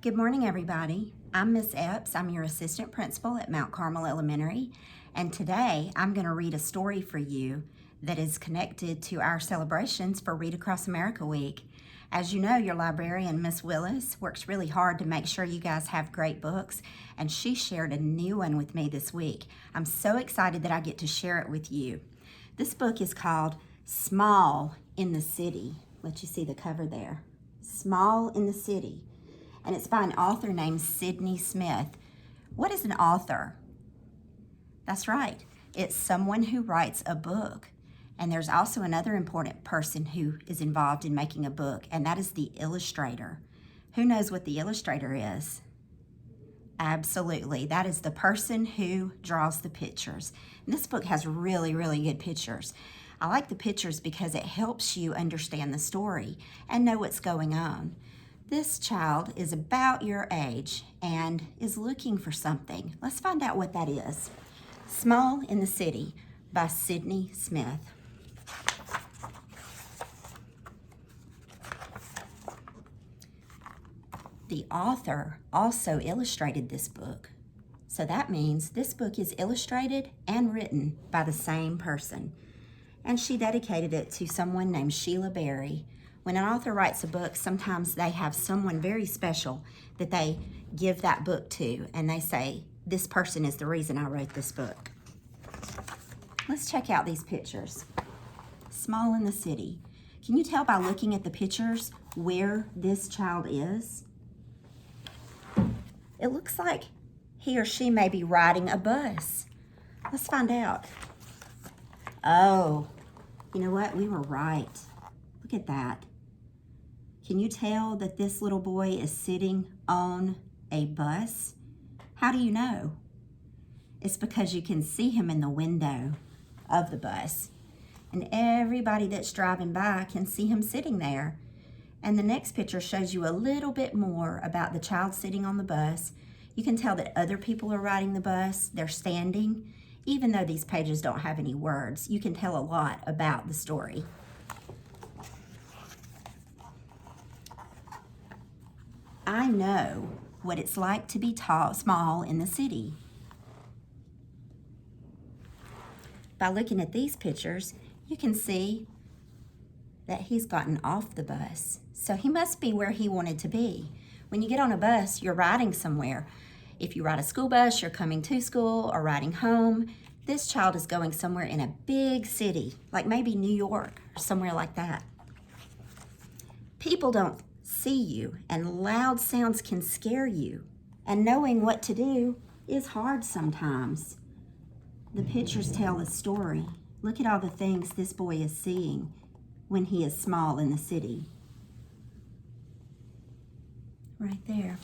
Good morning, everybody. I'm Miss Epps. I'm your assistant principal at Mount Carmel Elementary, and today I'm going to read a story for you that is connected to our celebrations for Read Across America Week. As you know, your librarian, Miss Willis, works really hard to make sure you guys have great books, and she shared a new one with me this week. I'm so excited that I get to share it with you. This book is called Small in the City. Let you see the cover there. Small in the City. And it's by an author named Sydney Smith. What is an author? That's right. It's someone who writes a book. And there's also another important person who is involved in making a book, and that is the illustrator. Who knows what the illustrator is? Absolutely. That is the person who draws the pictures. And this book has really, really good pictures. I like the pictures because it helps you understand the story and know what's going on. This child is about your age and is looking for something. Let's find out what that is. Small in the City by Sydney Smith. The author also illustrated this book. So that means this book is illustrated and written by the same person. And she dedicated it to someone named Sheila Berry. When an author writes a book, sometimes they have someone very special that they give that book to, and they say, this person is the reason I wrote this book. Let's check out these pictures. Small in the City. Can you tell by looking at the pictures where this child is? It looks like he or she may be riding a bus. Let's find out. Oh, you know what? We were right. Look at that. Can you tell that this little boy is sitting on a bus? How do you know? It's because you can see him in the window of the bus. And everybody that's driving by can see him sitting there. And the next picture shows you a little bit more about the child sitting on the bus. You can tell that other people are riding the bus. They're standing. Even though these pages don't have any words, you can tell a lot about the story. I know what it's like to be small in the city. By looking at these pictures, you can see that he's gotten off the bus. So he must be where he wanted to be. When you get on a bus, you're riding somewhere. If you ride a school bus, you're coming to school or riding home. This child is going somewhere in a big city, like maybe New York or somewhere like that. People don't see you, and loud sounds can scare you. And knowing what to do is hard sometimes. The pictures tell a story. Look at all the things this boy is seeing when he is small in the city. Right there.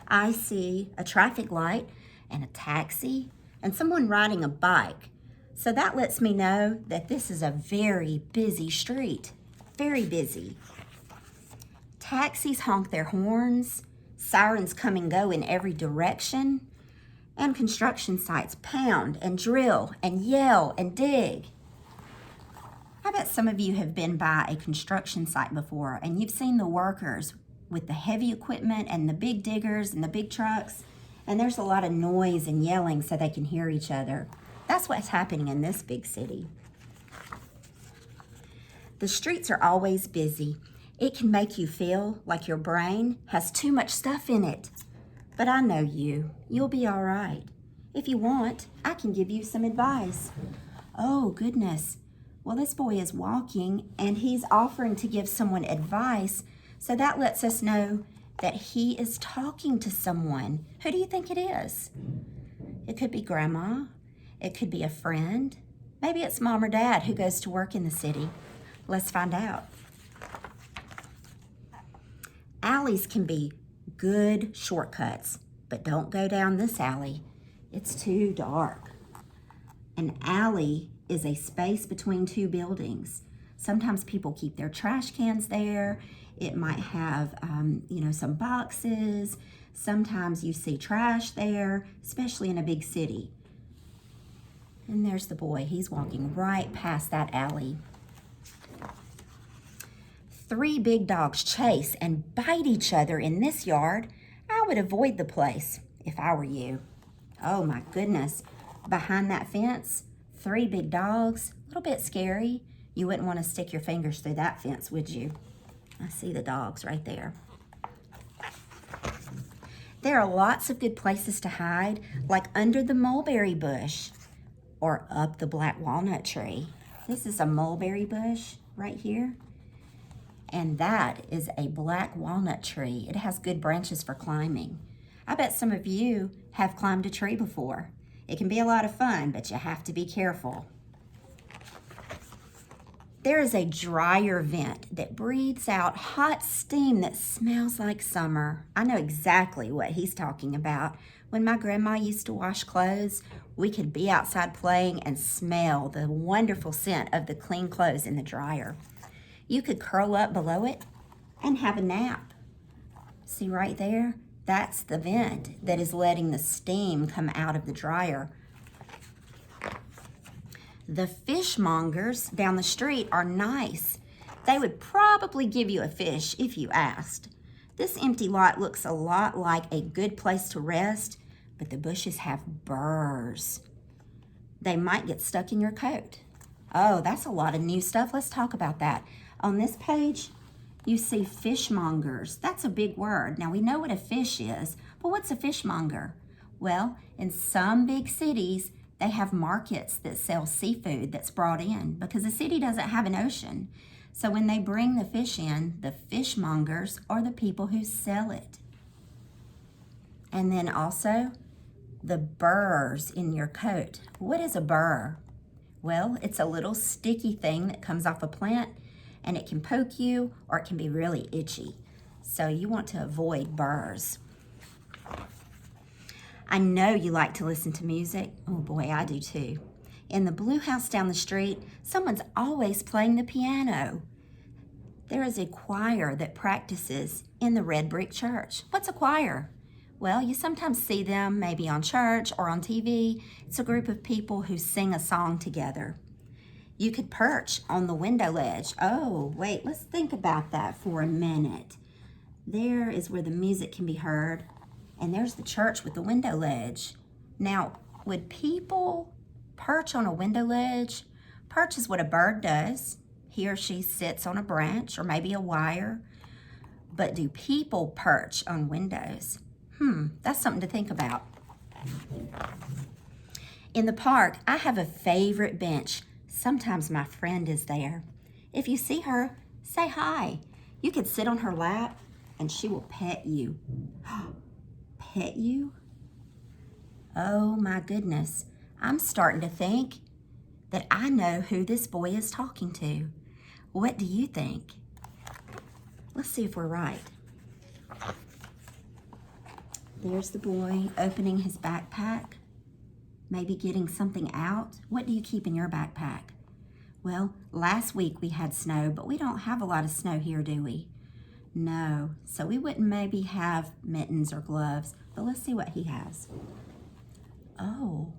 I see a traffic light and a taxi and someone riding a bike. So that lets me know that this is a very busy street. Very busy. Taxis honk their horns, sirens come and go in every direction, and construction sites pound and drill and yell and dig. I bet some of you have been by a construction site before and you've seen the workers with the heavy equipment and the big diggers and the big trucks, and there's a lot of noise and yelling so they can hear each other. That's what's happening in this big city. The streets are always busy. It can make you feel like your brain has too much stuff in it. But I know you. You'll be all right. If you want, I can give you some advice. Oh, goodness. Well, this boy is walking and he's offering to give someone advice. So that lets us know that he is talking to someone. Who do you think it is? It could be grandma. It could be a friend. Maybe it's mom or dad who goes to work in the city. Let's find out. Alleys can be good shortcuts, but don't go down this alley. It's too dark. An alley is a space between two buildings. Sometimes people keep their trash cans there. It might have, some boxes. Sometimes you see trash there, especially in a big city. And there's the boy. He's walking right past that alley. 3 big dogs chase and bite each other in this yard. I would avoid the place if I were you. Oh my goodness. Behind that fence, 3 big dogs, a little bit scary. You wouldn't want to stick your fingers through that fence, would you? I see the dogs right there. There are lots of good places to hide, like under the mulberry bush or up the black walnut tree. This is a mulberry bush right here. And that is a black walnut tree. It has good branches for climbing. I bet some of you have climbed a tree before. It can be a lot of fun, but you have to be careful. There is a dryer vent that breathes out hot steam that smells like summer. I know exactly what he's talking about. When my grandma used to wash clothes, we could be outside playing and smell the wonderful scent of the clean clothes in the dryer. You could curl up below it and have a nap. See right there? That's the vent that is letting the steam come out of the dryer. The fishmongers down the street are nice. They would probably give you a fish if you asked. This empty lot looks a lot like a good place to rest, but the bushes have burrs. They might get stuck in your coat. Oh, that's a lot of new stuff. Let's talk about that. On this page, you see fishmongers. That's a big word. Now, we know what a fish is, but what's a fishmonger? Well, in some big cities, they have markets that sell seafood that's brought in because the city doesn't have an ocean. So when they bring the fish in, the fishmongers are the people who sell it. And then also, the burrs in your coat. What is a burr? Well, it's a little sticky thing that comes off a plant, and it can poke you or it can be really itchy. So you want to avoid burrs. I know you like to listen to music. Oh boy, I do too. In the blue house down the street, someone's always playing the piano. There is a choir that practices in the red brick church. What's a choir? Well, you sometimes see them maybe on church or on TV. It's a group of people who sing a song together. You could perch on the window ledge. Oh, wait, let's think about that for a minute. There is where the music can be heard, and there's the church with the window ledge. Now, would people perch on a window ledge? Perch is what a bird does. He or she sits on a branch or maybe a wire. But do people perch on windows? That's something to think about. In the park, I have a favorite bench. Sometimes my friend is there. If you see her, say hi. You could sit on her lap and she will pet you. Pet you? Oh my goodness. I'm starting to think that I know who this boy is talking to. What do you think? Let's see if we're right. There's the boy opening his backpack, maybe getting something out. What do you keep in your backpack? Well, last week we had snow, but we don't have a lot of snow here, do we? No, so we wouldn't maybe have mittens or gloves, but let's see what he has. Oh,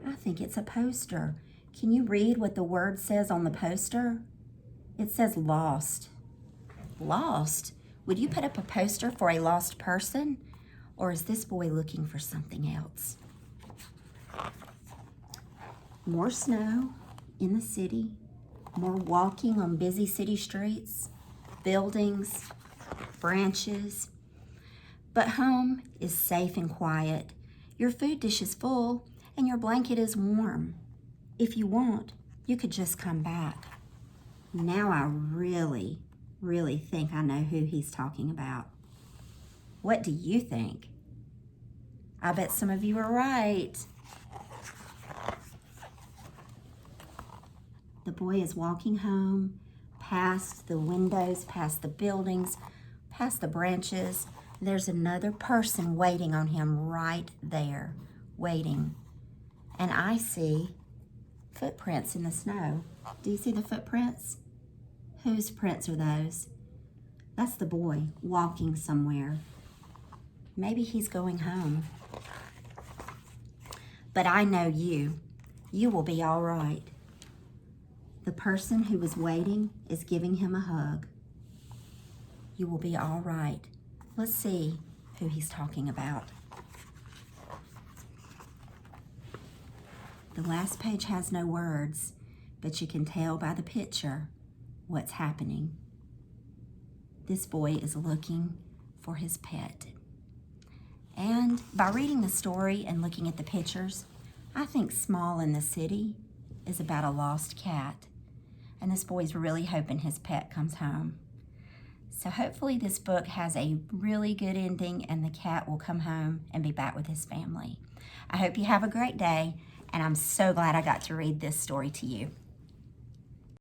I think it's a poster. Can you read what the word says on the poster? It says lost. Lost? Would you put up a poster for a lost person? Or is this boy looking for something else? More snow in the city, more walking on busy city streets, buildings, branches. But home is safe and quiet. Your food dish is full and your blanket is warm. If you want, you could just come back. Now I really think I know who he's talking about. What do you think? I bet some of you are right. The boy is walking home past the windows, past the buildings, past the branches. There's another person waiting on him right there, waiting. And I see footprints in the snow. Do you see the footprints? Whose prints are those? That's the boy walking somewhere. Maybe he's going home. But I know you. You will be all right. The person who was waiting is giving him a hug. You will be all right. Let's see. who he's talking about. The last page has no words, but you can tell by the picture what's happening. This boy is looking for his pet. And by reading the story and looking at the pictures, I think Small in the City is about a lost cat. And this boy's really hoping his pet comes home. So hopefully this book has a really good ending and the cat will come home and be back with his family. I hope you have a great day, and I'm so glad I got to read this story to you.